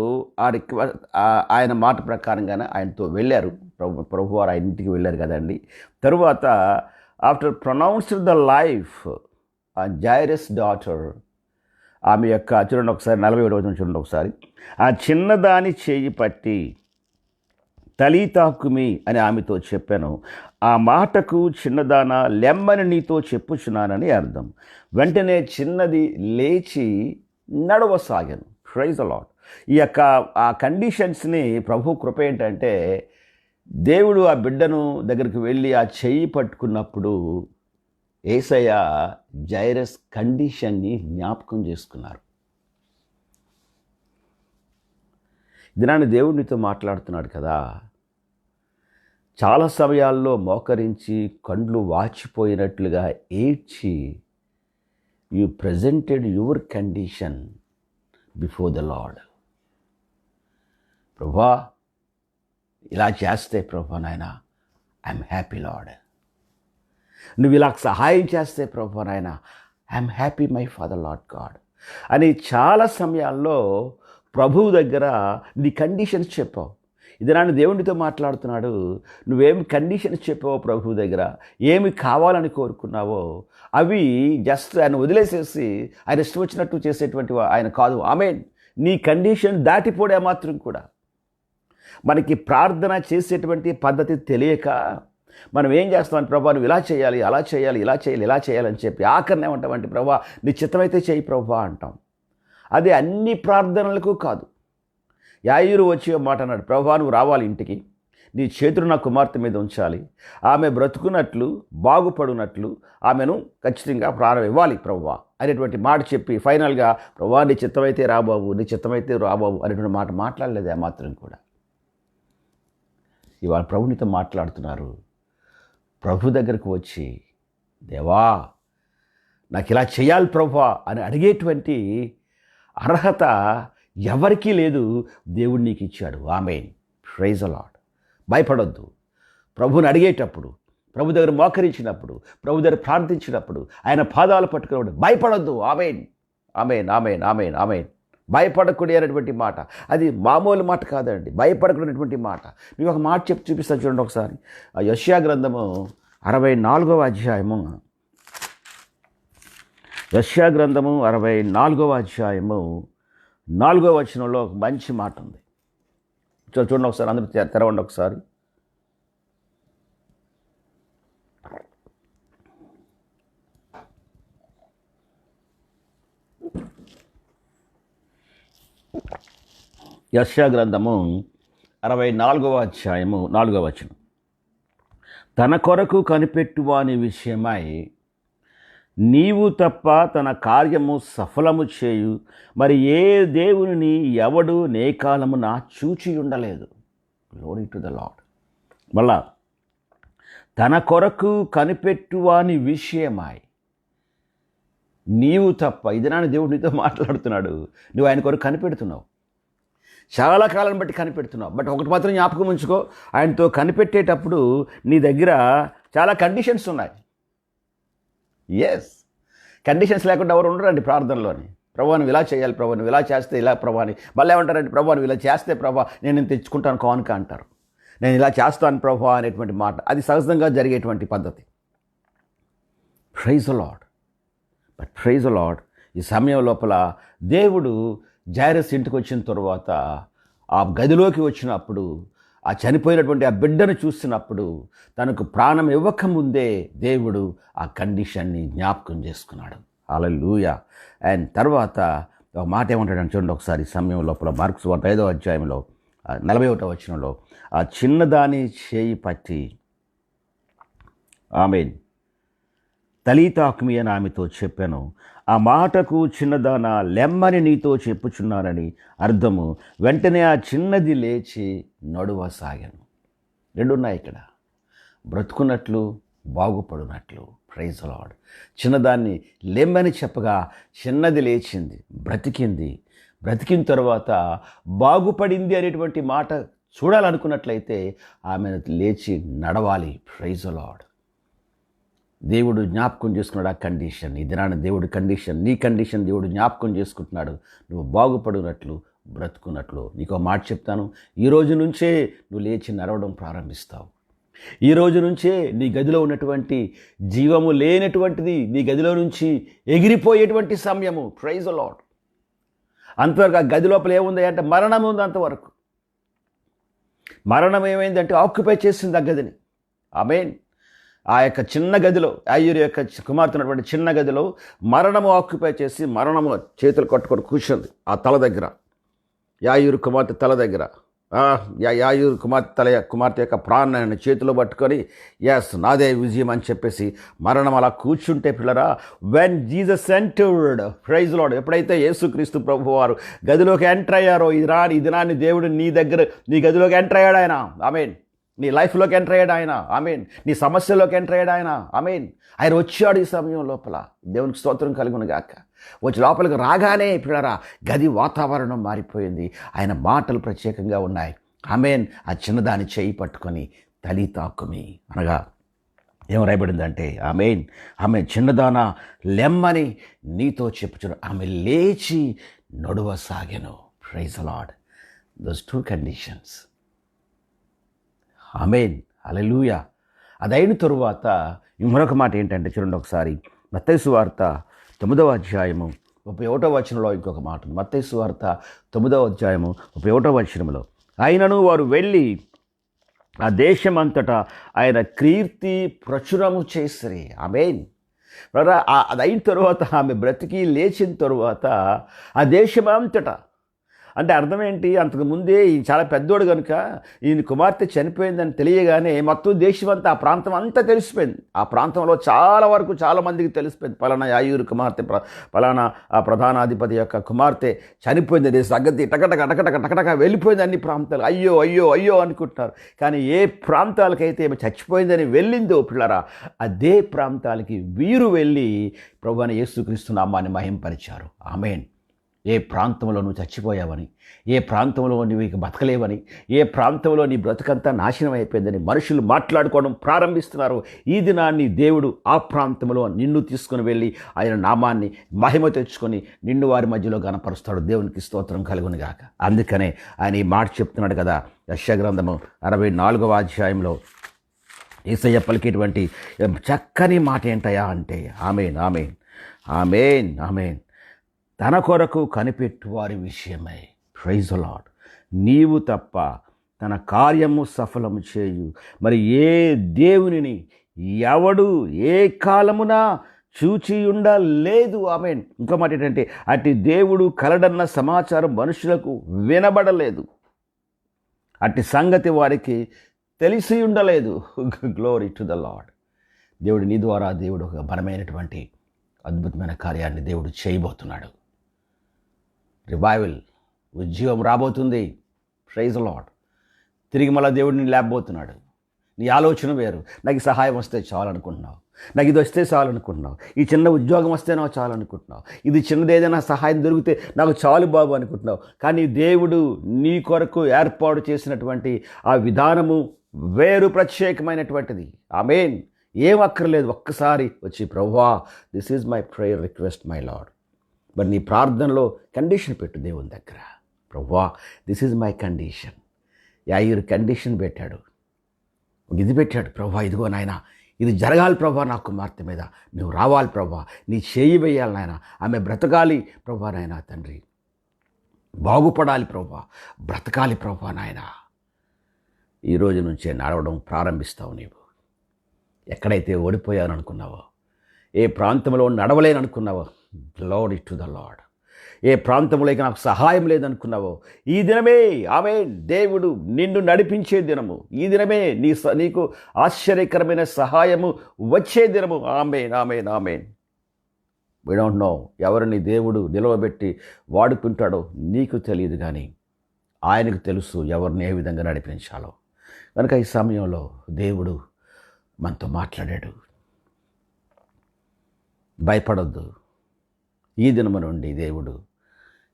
ఆయన మాట ప్రకారంగానే ఆయనతో వెళ్ళారు. ప్రభువారు ఆయన ఇంటికి వెళ్ళారు కదండి. తరువాత after pronounced the life Jairus daughter, ఆమె యొక్క చూడండి ఒకసారి 47వ చూడండి ఒకసారి. ఆ చిన్నదాని చేయి పట్టి తలీ తాకుమి అని ఆమెతో చెప్పాను. ఆ మాటకు చిన్నదాన లెమ్మని నీతో చెప్పుచున్నానని అర్థం. వెంటనే చిన్నది లేచి నడవసాగాను. Praise the lord. ఈ యొక్క ఆ కండిషన్స్ని ప్రభు కృప ఏంటంటే, దేవుడు ఆ బిడ్డను దగ్గరికి వెళ్ళి ఆ చెయ్యి పట్టుకున్నప్పుడు యేసయ్య జైరస్ కండిషన్ని జ్ఞాపకం చేసుకున్నారు. దినాన్ని దేవుడు నీతో మాట్లాడుతున్నాడు కదా. చాలా సమయాల్లో మోకరించి కండ్లు వాచిపోయినట్లుగా ఏడ్చి you presented your condition before the lord. ప్రభా ఇలా చేస్తే ప్రభా నాయన ఐఎమ్ హ్యాపీ లార్డ్. నువ్వు ఇలా సహాయం చేస్తే ప్రభా నాయన I'm happy my father lord God అని చాలా సమయాల్లో ప్రభువు దగ్గర నీ కండిషన్స్ చెప్పావు. ఇది నాన్న దేవునితో మాట్లాడుతున్నాడు. నువ్వేమి కండిషన్స్ చెప్పావో ప్రభువు దగ్గర, ఏమి కావాలని కోరుకున్నావో అవి జస్ట్ ఆయన వదిలేసేసి ఆయన ఇష్టం వచ్చినట్టు చేసేటువంటి ఆయన కాదు. ఆమేన్. నీ కండిషన్ దాటిపోడే మాత్రం కూడా మనకి ప్రార్థన చేసేటువంటి పద్ధతి తెలియక మనం ఏం చేస్తామని ప్రభా నువ్వు ఇలా చేయాలి, అలా చేయాలి, ఇలా చేయాలి, ఇలా చేయాలని చెప్పి ఆఖరిని ఏమంటామంటే ప్రభా నీ చిత్తమైతే చేయి ప్రభా అంటాం. అది అన్ని ప్రార్థనలకు కాదు. యాయిరు వచ్చి మాట అన్నాడు, ప్రభా నువ్వు రావాలి ఇంటికి, నీ చేతులు నా కుమార్తె మీద ఉంచాలి, ఆమె బ్రతుకున్నట్లు బాగుపడునట్లు ఆమెను ఖచ్చితంగా ప్రాణం ఇవ్వాలి ప్రభా అనేటువంటి మాట చెప్పి ఫైనల్గా ప్రభా నీ చిత్తమైతే రాబాబు, నీ చిత్తమైతే రాబాబు అనేటువంటి మాట మాట్లాడలేదు ఆ మాత్రం కూడా. ఇవాళ ప్రభునితో మాట్లాడుతున్నారు. ప్రభు దగ్గరకు వచ్చి దేవా నాకు ఇలా చేయాలి ప్రభా అని అడిగేటువంటి అర్హత ఎవరికీ లేదు. దేవుడు నీకు ఇచ్చాడు. ఆమేన్. Praise the lord. భయపడొద్దు. ప్రభుని అడిగేటప్పుడు, ప్రభు దగ్గర మోకరించినప్పుడు, ప్రభు దగ్గర ప్రార్థించినప్పుడు, ఆయన పాదాలు పట్టుకున్నప్పుడు భయపడొద్దు. ఆమేన్, ఆమేన్, ఆమేన్, ఆమేన్, ఆమేన్. భయపడకూడదు అనేటువంటి మాట అది మామూలు మాట కాదండి. భయపడకూడనటువంటి మాట. నీవు ఒక మాట చెప్పి చూపిస్తాను చూడండి ఒకసారి. యెషయా గ్రంథము 64వ అధ్యాయము, యెషయా గ్రంథము 64వ అధ్యాయము 4వ వచనంలో ఒక మంచి మాట ఉంది. చూడండి ఒకసారి, అందరూ తెరవండి ఒకసారి. యెషయా గ్రంథము 64వ అధ్యాయము 4వ వచనం. తన కొరకు కనిపెట్టువాని విషయమై నీవు తప్ప తన కార్యము సఫలము చేయు మరి ఏ దేవుని ఎవడు నే కాలమున చూచి ఉండలేదు. Glory to the lord. మళ్ళా తన కొరకు కనిపెట్టువాని విషయమై నీవు తప్ప, ఇది నాన్న దేవుడు నీతో మాట్లాడుతున్నాడు. నువ్వు ఆయన కొరకు కనిపెడుతున్నావు, చాలా కాలం బట్టి కనిపెడుతున్నావు. బట్ ఒకటి మాత్రం జ్ఞాపకం ఉంచుకో, ఆయనతో కనిపెట్టేటప్పుడు నీ దగ్గర చాలా కండిషన్స్ ఉన్నాయి. ఎస్, కండిషన్స్ లేకుండా ఎవరు ఉండరండి ప్రార్థనలోని. ప్రభా నువ్వు ఇలా చేయాలి, ప్రభా నువ్వు ఇలా చేస్తే ఇలా ప్రభా అని. మళ్ళీ ఏమంటారంటే ప్రభా నువ్వు ఇలా చేస్తే ప్రభా నేను తెచ్చుకుంటాను కానుక అంటారు. నేను ఇలా చేస్తాను ప్రభా అనేటువంటి మాట అది సహజంగా జరిగేటువంటి పద్ధతి. Praise the lord. But praise the lord, ఈ సమయం లోపల దేవుడు జైరస్ ఇంటికి వచ్చిన తర్వాత ఆ గదిలోకి వచ్చినప్పుడు, ఆ చనిపోయినటువంటి ఆ బిడ్డను చూసినప్పుడు తనకు ప్రాణం ఇవ్వకముందే దేవుడు ఆ కండిషన్ని జ్ఞాపకం చేసుకున్నాడు. హల్లెలూయా. అండ్ తర్వాత ఒక మాట ఏమంటాడని చూడండి ఒకసారి. సమయం లోపల మార్కు సువార్త 5వ అధ్యాయంలో 41వ వచనంలో ఆ చిన్నదాని చేయి పట్టి ఆమేన్ తలీతాకుమి అని ఆమెతో చెప్పాను. ఆ మాటకు చిన్నదాన లెమ్మని నీతో చెప్పుచున్నానని అర్థము. వెంటనే ఆ చిన్నది లేచి నడువసాగాను. రెండున్నాయి ఇక్కడ, బ్రతుకున్నట్లు బాగుపడునట్లు. Praise the lord. చిన్నదాన్ని లెమ్మని చెప్పగా చిన్నది లేచింది, బ్రతికింది. బ్రతికిన తర్వాత బాగుపడింది అనేటువంటి మాట చూడాలనుకున్నట్లయితే ఆమె లేచి నడవాలి. Praise the lord. దేవుడు జ్ఞాపకం చేసుకున్నాడు ఆ కండిషన్. ఈ దినాన దేవుడు కండిషన్, నీ కండిషన్ దేవుడు జ్ఞాపకం చేసుకుంటున్నాడు. నువ్వు బాగుపడినట్లు బ్రతుకున్నట్లు. నీకు ఒక మాట చెప్తాను, ఈ రోజు నుంచే నువ్వు లేచి నడవడం ప్రారంభిస్తావు. ఈ రోజు నుంచే నీ గదిలో ఉన్నటువంటి జీవము లేనటువంటిది నీ గదిలో నుంచి ఎగిరిపోయేటువంటి సమయము. Praise the lord. అంతవరకు ఆ గది లోపల ఏముంది అంటే మరణం ఉంది. అంతవరకు మరణం ఏమైందంటే ఆక్యుపై చేసింది ఆ గదిని. ఆమేన్. ఆ యొక్క చిన్న గదిలో, యాయిరు యొక్క కుమార్తె ఉన్నటువంటి చిన్న గదిలో మరణము ఆక్యుపై చేసి మరణము చేతులు కట్టుకొని కూర్చుంది ఆ తల దగ్గర, యాయిరు కుమార్తె తల దగ్గర. యాయూరు కుమార్తె యొక్క ప్రాణాన్ని చేతిలో పట్టుకొని ఎస్ నాదే విజయం అని చెప్పేసి మరణం అలా కూర్చుంటే పిల్లరా, when Jesus entered, praise lord, ఎప్పుడైతే యేసుక్రీస్తు ప్రభు వారు గదిలోకి ఎంటర్ అయ్యారో, ఈ దినాన్ని దేవుడు నీ గదిలోకి ఎంటర్ అయ్యాడు ఆయన. ఆమేన్. నీ లైఫ్లోకి ఎంటర్ అయ్యాడు ఆయన. ఆమేన్. నీ సమస్యలోకి ఎంటర్ అయ్యాడు ఆయన. ఆమేన్. ఆయన వచ్చాడు ఈ సమయం లోపల. దేవునికి స్తోత్రం కలుగును గాక. వచ్చి లోపలికి రాగానే పిల్లరా గది వాతావరణం మారిపోయింది. ఆయన మాటలు ప్రత్యేకంగా ఉన్నాయి. ఆమేన్. ఆ చిన్నదాన్ని చేయి పట్టుకొని తలి తాకుమి అనగా ఏం రాయబడిందంటే, ఆమె చిన్నదాన లెమ్మని నీతో చెప్పుచును, ఆమె లేచి నడువసాగెను. Praise lord. Those 2 conditions. Amen. Hallelujah. అదైన తరువాత మరొక మాట ఏంటంటే చూడండి ఒకసారి, మత్తయి సువార్త 9వ అధ్యాయము 31వ వచనంలో ఇంకొక మాట ఉంది. మత్తయి సువార్త 9వ అధ్యాయము 31వ వచనంలో, ఆయనను వారు వెళ్ళి ఆ దేశమంతటా ఆయన కీర్తి ప్రచురము చేసిరి. ఆమేన్. అది అయిన తరువాత ఆమె బ్రతికి లేచిన తరువాత ఆ దేశమంతటా, అంటే అర్థం ఏంటి, అంతకుముందే ఈయన చాలా పెద్దోడు కనుక ఈయన కుమార్తె చనిపోయిందని తెలియగానే మొత్తం దేశం అంతా, ఆ ప్రాంతం అంతా తెలిసిపోయింది. ఆ ప్రాంతంలో చాలా మందికి తెలిసిపోయింది, పలానా యాయూరు కుమార్తె, పలానా ఆ ప్రధానాధిపతి యొక్క కుమార్తె చనిపోయింది. సంగతి టకటక వెళ్ళిపోయింది అన్ని ప్రాంతాలు. అయ్యో అనుకుంటున్నారు. కానీ ఏ ప్రాంతాలకైతే ఏమి చచ్చిపోయిందని వెళ్ళిందో పిల్లరా, అదే ప్రాంతాలకి వీరు వెళ్ళి ప్రభువైన యేసుక్రీస్తు నామాన్ని మహింపరిచారు. ఆమేన్. ఏ ప్రాంతంలో నువ్వు చచ్చిపోయావని, ఏ ప్రాంతంలో నువ్వు ఇక బతకలేవని, ఏ ప్రాంతంలో నీ బ్రతుకంతా నాశనం అయిపోయిందని మనుషులు మాట్లాడుకోవడం ప్రారంభిస్తున్నారు. ఈ దినాన్ని దేవుడు ఆ ప్రాంతంలో నిన్ను తీసుకుని వెళ్ళి ఆయన నామాన్ని మహిమ తెచ్చుకొని నిన్ను వారి మధ్యలో గణపరుస్తాడు. దేవునికి స్తోత్రం కలుగును గాక. అందుకనే ఆయన ఈ మాట చెప్తున్నాడు కదా, యెషయా గ్రంథము 64వ అధ్యాయంలో యేసయ్య పలికేటువంటి చక్కని మాట ఏంటయా అంటే, ఆమేన్. తన కొరకు కనిపెట్టు వారి విషయమై, ప్రైజ్ ది లార్డ్, నీవు తప్ప తన కార్యము సఫలము చేయు మరి ఏ దేవునిని ఎవడు ఏ కాలమున చూచి ఉండలేదు. ఆమేన్. ఇంకో మాట ఏంటంటే, అట్టి దేవుడు కలడన్న సమాచారం మనుషులకు వినబడలేదు, అట్టి సంగతి వారికి తెలిసి ఉండలేదు. Glory to the lord. దేవుడు నీ ద్వారా దేవుడు ఒక బలమైనటువంటి అద్భుతమైన కార్యాన్ని దేవుడు చేయబోతున్నాడు. రివైవల్, ఉద్యోగం రాబోతుంది. Praise the lord. తిరిగి మళ్ళీ దేవుడిని లేపబోతున్నాడు. నీ ఆలోచన వేరు. నాకు సహాయం వస్తే చాలనుకుంటున్నావు, నాకు ఇది వస్తే చాలనుకుంటున్నావు, ఈ చిన్న ఉద్యోగం వస్తే నాకు చాలనుకుంటున్నావు, ఇది చిన్నది ఏదైనా సహాయం దొరికితే నాకు చాలు బాబు అనుకుంటున్నావు. కానీ దేవుడు నీ కొరకు ఏర్పాటు చేసినటువంటి ఆ విధానము వేరు, ప్రత్యేకమైనటువంటిది. ఆమేన్. ఏం అక్కర్లేదు, ఒక్కసారి వచ్చి ప్రభువా this is my prayer request my lord. మరి నీ ప్రార్థనలో కండిషన్ పెట్టు దేవుని దగ్గర. ప్రభువా దిస్ ఈజ్ మై కండిషన్. యాయూరు కండిషన్ పెట్టాడు, ఇది పెట్టాడు. ప్రభువా ఇదిగో నాయన, ఇది జరగాలి ప్రభువా, నా కుమార్తె మీద నువ్వు రావాలి ప్రభువా, నీ చేయి వేయాలి నాయన, ఆమె బ్రతకాలి ప్రభువా నాయన, తండ్రి బాగుపడాలి ప్రభువా, బ్రతకాలి ప్రభువా నాయన. ఈ రోజు నుంచే నడవడం ప్రారంభిస్తావు. నీవు ఎక్కడైతే ఓడిపోయాను అనుకున్నావో, ఏ ప్రాంతంలో నడవలేననుకున్నావో, గ్లోరీ టు ద లార్డ్, ఏ ప్రాంతంలో నాకు సహాయం లేదనుకున్నావో, ఈ దినమే ఆమేన్ దేవుడు నిన్ను నడిపించే దినము. ఈ దినమే నీకు ఆశ్చర్యకరమైన సహాయము వచ్చే దినము. ఆమేన్. వి డోంట్ నో ఎవరిని దేవుడు నిలవబెట్టి వాడుకుంటాడో నీకు తెలియదు, కానీ ఆయనకు తెలుసు ఎవరిని ఏ విధంగా నడిపించాలో. కనుక ఈ సమయంలో దేవుడు మనతో మాట్లాడాడు. భయపడొద్దు. ఈ దినము నుండి దేవుడు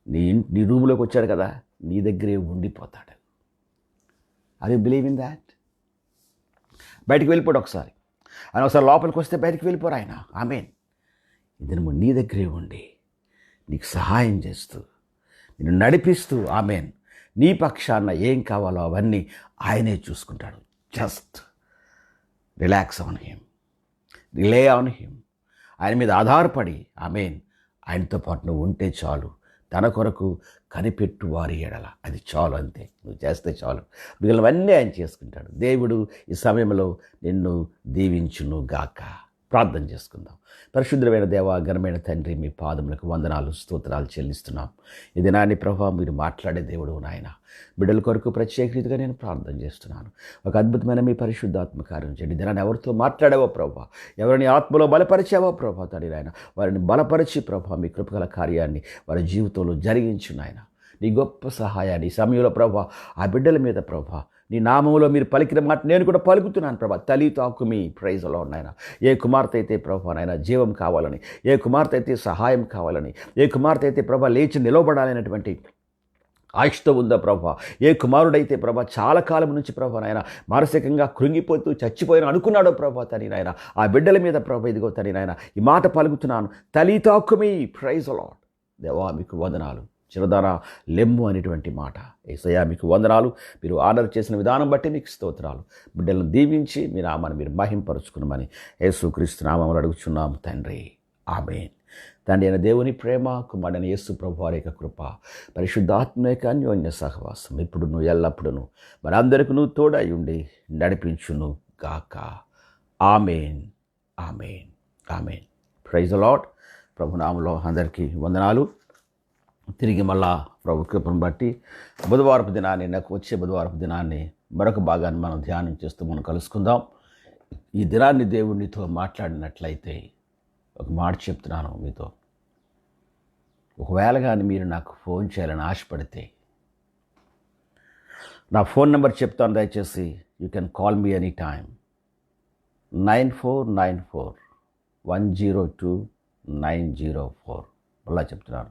నీ రూములోకి వచ్చాడు కదా, నీ దగ్గరే ఉండిపోతాడు. అది బిలీవ్ ఇన్ దాట్. బయటికి వెళ్ళిపోడు ఒకసారి, ఆయన ఒకసారి లోపలికి వస్తే బయటికి వెళ్ళిపోరు ఆయన. ఆమేన్. ఈ దినము నీ దగ్గరే ఉండి నీకు సహాయం చేస్తూ నిన్ను నడిపిస్తూ, ఆమేన్, నీ పక్షాన ఏం కావాలో అవన్నీ ఆయనే చూసుకుంటాడు. Just relax on him, relay on him. ఆయన మీద ఆధారపడి, ఆమేన్, ఆయనతో పాటు నువ్వు ఉంటే చాలు. తన కొరకు కనిపెట్టు వారి ఎడల, అది చాలు, అంతే. నువ్వు చేస్తే చాలు, మిగిలినవన్నీ ఆయన చేసుకుంటాడు. దేవుడు ఈ సమయంలో నిన్ను దీవించును గాక. ప్రార్థన చేసుకుందాం. పరిశుద్ధమైన దేవ, ఘనమైన తండ్రి, మీ పాదములకు వందనాలు, స్తోత్రాలు చెల్లిస్తున్నాం. ఈ దినాన్ని ప్రభా మీరు మాట్లాడే దేవుడు నాయన, బిడ్డల కొరకు ప్రత్యేక రీతిగా నేను ప్రార్థన చేస్తున్నాను. ఒక అద్భుతమైన మీ పరిశుద్ధాత్మ కార్యం చేయండి. దినాన్ని ఎవరితో మాట్లాడావో ప్రభా, ఎవరిని ఆత్మలో బలపరిచావో ప్రభా తండ్రి నాయన, వారిని బలపరిచి ప్రభా మీ కృపగల కార్యాన్ని వారి జీవితంలో జరిగించు నాయన. నీ గొప్ప సహాయాన్ని ఈ సమయంలో ప్రభా ఆ బిడ్డల మీద ప్రభా నీ నామంలో మీరు పలికిన మాట నేను కూడా పలుకుతున్నాను ప్రభా. తల్లి తాకుమి ప్రైజ్లో ఉన్నాయన. ఏ కుమార్తె అయితే ప్రభా నాయన జీవం కావాలని, ఏ కుమార్తె అయితే సహాయం కావాలని, ఏ కుమార్తె అయితే ప్రభా లేచి నిలవబడాలనేటువంటి ఆయుష్తో ఉందా ప్రభా, ఏ కుమారుడైతే ప్రభా చాలా కాలం నుంచి ప్రభా నాయన మానసికంగా కృంగిపోతూ చచ్చిపోయిన అనుకున్నాడో ప్రభా తని నాయన, ఆ బిడ్డల మీద ప్రభా ఇదిగో తని నాయన ఈ మాట పలుకుతున్నాను. తల్లి తాకుమి ప్రైజ్ లార్డ్. దేవా మీకు వందనాలు. చిరదారా లెమ్ము అనేటువంటి మాట. యేసయ్యా మీకు వందనాలు. మీరు ఆర్డర్ చేసిన విధానం బట్టి మీకు స్తోత్రాలు. బిడ్డలను దీవించి మీ నామాన్ని మీరు మహింపరుచుకున్నామని యేసుక్రీస్తు నామములో అడుగుచున్నాము తండ్రి. ఆమేన్. తండ్రి అయిన దేవుని ప్రేమ, కుమారుడైన యేసు ప్రభువు వారి యొక్క కృప, పరిశుద్ధాత్మ యొక్క అన్యోన్య సహవాసం ఇప్పుడును ఎల్లప్పుడూ మనందరికీ తోడై ఉండి నడిపించును గాక. Amen, amen, amen. Praise the lord. ప్రభు నామములో అందరికీ వందనాలు. తిరిగి మళ్ళా ప్రభు కృపను బట్టి బుధవారపు దినాన్ని, నాకు వచ్చే బుధవారపు దినాన్ని మరొక భాగాన్ని మనం ధ్యానం చేస్తూ మనం కలుసుకుందాం. ఈ దినాన్ని దేవునితో మాట్లాడినట్లయితే ఒక మాట చెప్తున్నాను మీతో. ఒకవేళ కానీ మీరు నాకు ఫోన్ చేయాలని ఆశపడితే నా ఫోన్ నెంబర్ చెప్తాను, దయచేసి you can call me any time. 9494102904. మళ్ళా చెప్తున్నాను,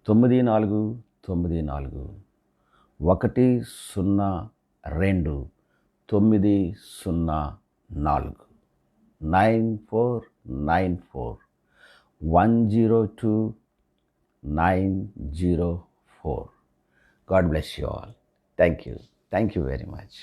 9491029904. 9494102904. God bless you all. Thank you. Thank you very much.